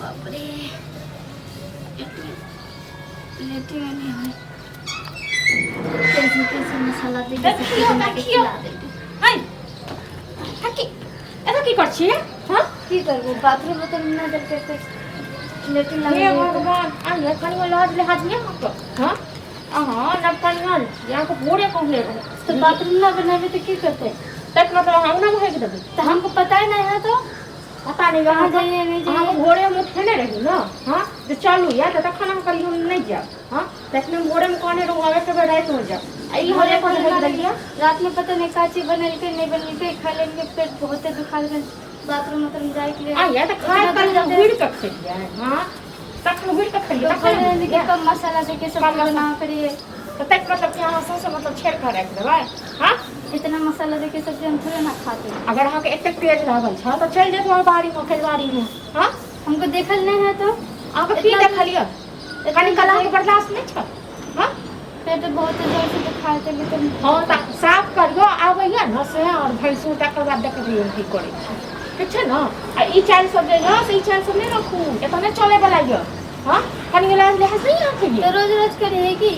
बाप रे लेटे नहीं है कैसे कैसे मसाला दे देखियो हाय हकी एतो की करछि हां की करबो बाथरूम में तो ना दल के लेटे लगे हे भगवान आ ये कनी लाज ले हाथ में मत हां हां ना कनियाल यहां को पूरे को ले तो बाथरूम ना बनावे तो की करते तक मतलब हम ना भेज देबे तो हमको पता ही नहीं है तो पता नहीं कहाँ जाइए नहीं जाइए हम घोड़े में खेले रही ना हां तो चलू या तो खाना करी हम नहीं जा हां देखने घोड़े में कोने रुआवे के बैठ हो जा आई होले को भेज दिया रात में पता नहीं का चीज बनल के नहीं बनल के खा लेंगे पेट बहुते दुखा ले बाथरूम में जाए के लिए आ या तो खाए कर भीड़ के खेलिए हां तक भीड़ के खेलिए तो पहले के कम मसाला दे के सब बना करिए तो तक मतलब कि हां से मतलब छेड़ कर रख देबे हां इतना मसाला दे के सब्जी हम थोड़े ना खाते अगर हम एक तेज रहल छ तो चल जेतो बाड़ी में खेलवाड़ी में हां हमको देखल नहीं है तो आप की देखलिए कनी कला के बर्दाश्त नहीं छ हां पेट बहुत जोर से दुखा है लेकिन हां त साफ करियो आबैया न से और भैंसू तक बाद देखियो ठीक करे छी ठीक छै न आ ई चाल सब जे न से ई चाल सब नहीं रखू एतो नहीं चले वाला ये हां कनी लाज ले हंस नहीं आके तो रोज रोज करिए कि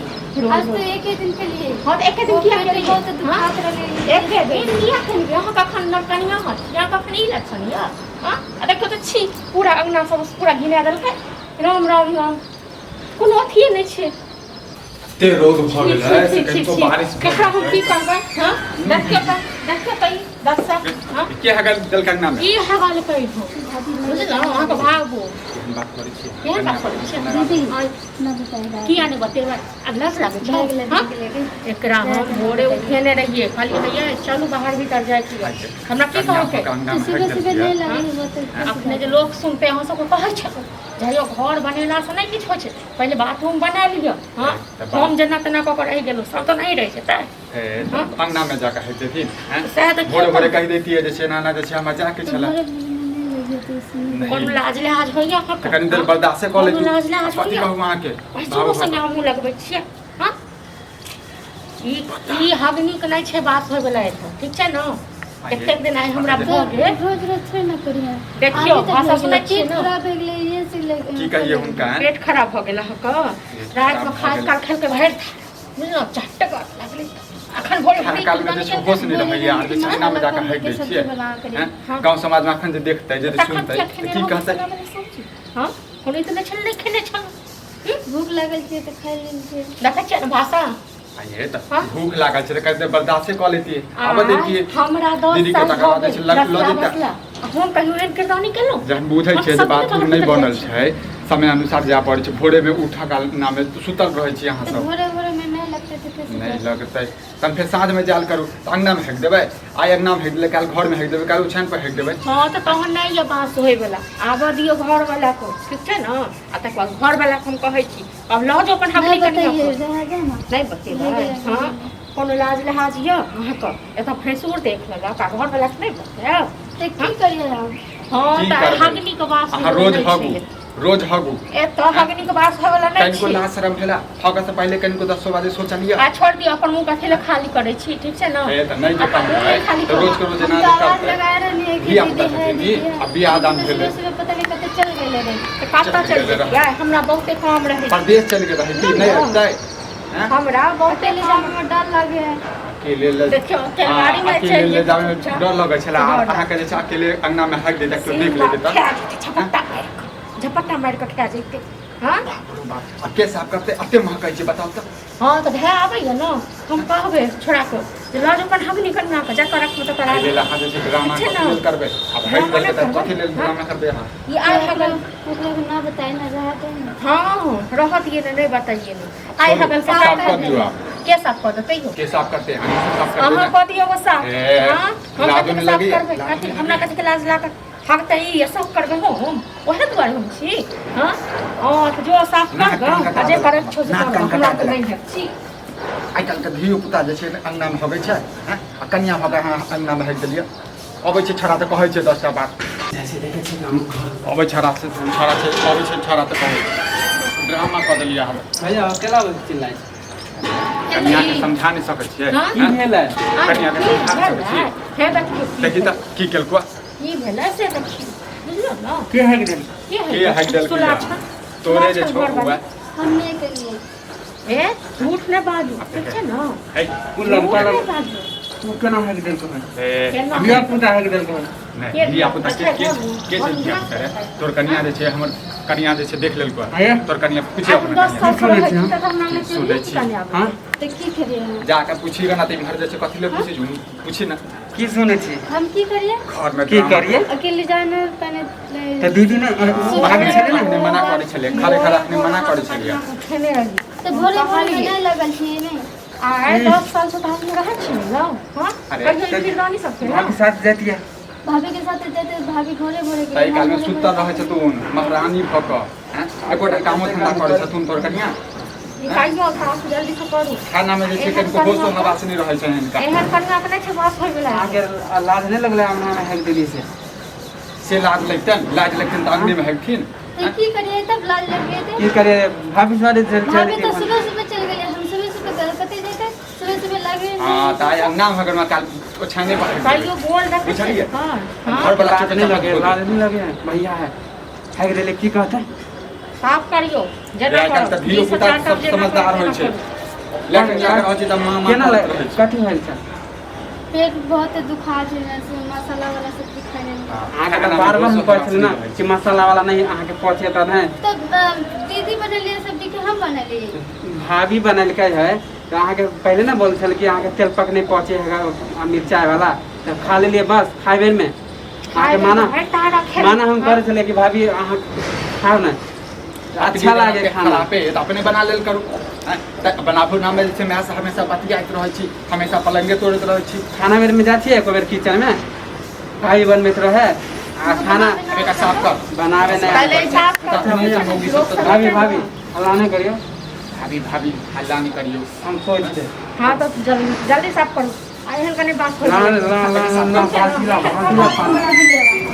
आज तो एक ही दिन के लिए हां तो एक दिन किया पेट बहुत दुखात रहे एक दिन किया के यहाँ का खंडन कनिया मत यहाँ का खनी लक्षण या हां आ देखो तो छी पूरा अंगना सब पूरा घिना देल के राम राम राम कोनो अथी नहीं छे ते रोग भ गेल है से कनिको बारिश ककरा हम की करबै हां देख के तई दस हां के हगल दल कंगना में ई हगाल कई हो बुझला वहां का भागो बात करै छी के बात करै छी दीदी आई ना बताएगा की आने बतेबा अगला से लागे भाग ले हां लेके एकरा हम भोरे उठेने रहिए खाली भैया चलू बाहर भीतर जाए छी हमरा की कहू के सुबह सुबह नहीं लगे वो तो अपने जे लोग सुनते हैं सब कहै छ जइयो घर बनेला से नहीं किछ होय छै पहले बाथरूम बना लियो हां हम जना तना क रह गेलो सब तो नहीं रह छै त अंगना में जाके हेते थी शायद भोरे भोरे कह देती है जैसे नाना जैसे हम जाके छला कोन लाज लिहाज होइया हक कनी देर बर्दाश्त कर ले लाज लिहाज पति होइया कहू वहां के पैसो से नाम लगबै छियै हां ई हगनी के नहीं छै बात होय वाला है ठीक छै न एक दिन आए हमरा भ गेल रोज रोज थोड़ी ना करिए देखियो भाषा सुनै छियै न खराब हो गेलै ये से की कहिए हुनका पेट खराब हो गेल हक रात में खास कर खेल के भर बुझलो चटक लागले अखन भोरे खाना काल में जैसे होश नहीं रहैया और जे अंगना में जाके हेक दै छियै गांव समाज में अखन जे देखतै जे सुनतै की कहतै हां कोनो इतना छल नहीं खेने छल भूख लागल छै त खाइ लेलिए देखै छियै न भाषा आये त भूख लागल छै कहते बर्दाश्त कर लेती अब देखिए हमरा 10 दीदी के साल तका बाद छै लग देता हम कहियो एन करदानी केलो जहन बुझै छै जे बाथरूम नहीं बनल छै समय अनुसार जा पड़ै छै भोरे में उठा काल नामे सुतल रहै छी अहाँ सब भोरे भोरे में नहीं लगते थे कैसे नहीं लगतै तन फिर साँझ में जाल करू अंगना में हेक देबै आइ अंगना में हेक देबै काल घर में हेक देबै काल उछान पर हेक देबै हां त तहन नहीं ये बात होय वाला आबा दियो घर वाला को ठीक छै न आ तक घर वाला को हम कहै छी अब लज अपन हमनी कनिया नहीं बतेबै हां कोनो लाज लिहाज ये अहाँ का एता फैसुर देख लगा का घर वाला नहीं बते तो की करिए हम हां की त करबै? हगनी के बात अहाँ रोज हगू एता हगनी के बात होय वाला नहीं कनिको छी लाज शरम भेला हग से पहले कनिको 10 बजे सोचलिए आ छोड़ दियो अपन मुंह कथि ले खाली करे छी ठीक छै न ए त नहीं जे काम है तो रोज करो जना आवाज करतै लगा रहे नहीं भी आप बता सकते जी अब भी आदान भेले सुबह पता नहीं कते चल गेले रे त काटा चल गया हमरा बहुते काम रहे परदेश चल के रही नहीं रहतै हैं हमरा बहुते अकेले काम जाने में डर लागे है अकेले ले देखियो केवाड़ी में अकेले चल ले जावे में डर लगै छला अहाँ के जे छै अकेले अंगना में हक दे देखियो देख लेते त झपट्टा मार के खा जैते हां अब के साफ करते अते महकै छै बताओ त हां त भे आबै न हम कहबे छोड़ा को जे लाज अपन हगनी करना का जा करक मत करा ले ला हां जे ड्रामा करबे अब हक दे त कथि ले ड्रामा करबे हां ये आइ हगल मतलब ना बताए ना रहते हैं हां रहत ये नहीं बताइए न आइ हगल का साफ कर दियो आप के साफ कर देते हो के साफ करते हैं हम साफ करते अहाँ हैं कह दियो वो साफ हां हम लाजो कथि नहीं साफ लगी करबे कथि हमरा कथि के लाज लाग हम त ई सब करबे हम ओहे दुआरे हम छी हां तो जो साफ कर गो अजे करे छो से हमरा त नहीं है छी आइ काल के धियो पुता जे छै अंगना में होबै छै हैं आ कन्या भगा अहाँ अंगना में हेक देलिए अबै छै छड़ा त कहै छै 10 टा बात जैसे देखे छी हम घर अबै छड़ा से छड़ा छै अबै छै छड़ा त कहै ड्रामा कर देलिए हम भैया अकेला चिल्लाइ छी कन्या के समझा नहीं सकै छियै की भेलै कन्या के समझा नहीं सकै छियै हे देखियो देखि त की केलको की भेलै से देखियो करियो ना के है के के हक दल सुला अच्छा तोरे जे छो हुआ हमने करिए ए झूठ ने बाजू ठीक है ना है कुल लंका झूठ ने बाजू तू केना है के दिल को है ए केना बिया पुता है के दिल को है नहीं धिया पुता के धिया पुता रे तोर कन्या जे छै हमर कन्या जे छै देख लेलको आया तोर कन्या पूछी अब अपना 10 कन्या साल सुनै का छी हम। है तब नाम सुनै ले छी। कन्या हां तो की करिए हम? जाके पूछी ना ते घर जे छै कथि ले पूछी छु पूछी ना की सुनै छी हम की करिए घर में की करिए अकेले जाना पहले त दीदी ने भाभी छले ना ने मना करे छले खाले खाले अपने मना करे छलिए खेले रही तो भोरे भोरे नहीं लगल छी नहीं आए 10 साल से तो हम रहे छी ना हां अरे, कहियो फिर रानी सकते ना भाभी साथ जाती है भाभी के साथ जाते भाभी भोरे भोरे तई काल में सुत्ता रहे छ तू महारानी भक हैं एकोटा कामो धंधा करे छ तू तोर कन्या निकालियो सास जल्दी से करू खाना में जे छै कनिको होशो हवास नहीं रहे छै इनका एहन कन्या अपने छे बात हो गेला आगे लाज नहीं लगले हमरा में है के दिली से लाज लगतन त अंगने में हेथिन तो की करिए तब लाज लग गए थे की करे भाभी साथ चल भाभी तो सुबह सुबह चल गए हम सुबह सुबह कते जाते सुबह सुबह लगे हां ताई अंगना में अगर काल ओछाने पर भाइयो बोल रखे बुझलिए? हां घर वाला लाज नहीं लगे लाज नहीं लगे भैया है के दिले की कहता साफ करियो या काल त धियो पुता सब समझदार होय छै लेकिन यार रहै छै त मां केना मां लगे कथि भेल छै पेट बहुत दुखा छै जैसे मसाला वाला सब्जी खाने में आगे बार बार हम कहते ना कि मसाला वाला नहीं आगे पहुंचे त नहीं तो दीदी बनलिए सब्जी के हम बनलिए भाभी बनल के है तो अहाँ के पहले ना बोल छल कि अहाँ के तेल पक नहीं पहुंचे है मिर्चाई वाला तो खा ले लिए बस खाइबे में आके माना हम करे छले कि भाभी अहाँ खाओ ना अच्छा लागे खाना पे त अपने बना लेल करू त बनाबो ना में जे छै मैं हमेशा बतियाइत रहै छी हमेशा पलंगे तोड़त रहै छी खाना मेरे में जाती है एक बार किचन में भाई बनबैत रहे आ खाना एका साफ कर बनावे पहले नहीं साफ कर भाभी भाभी हल्ला नहीं करियो भाभी भाभी हल्ला नहीं करियो हम सोच दे हां तो जल्दी साफ करो एहन कने बात हो ला ला ला ला बाल्टी ला बाल्टी ला पानी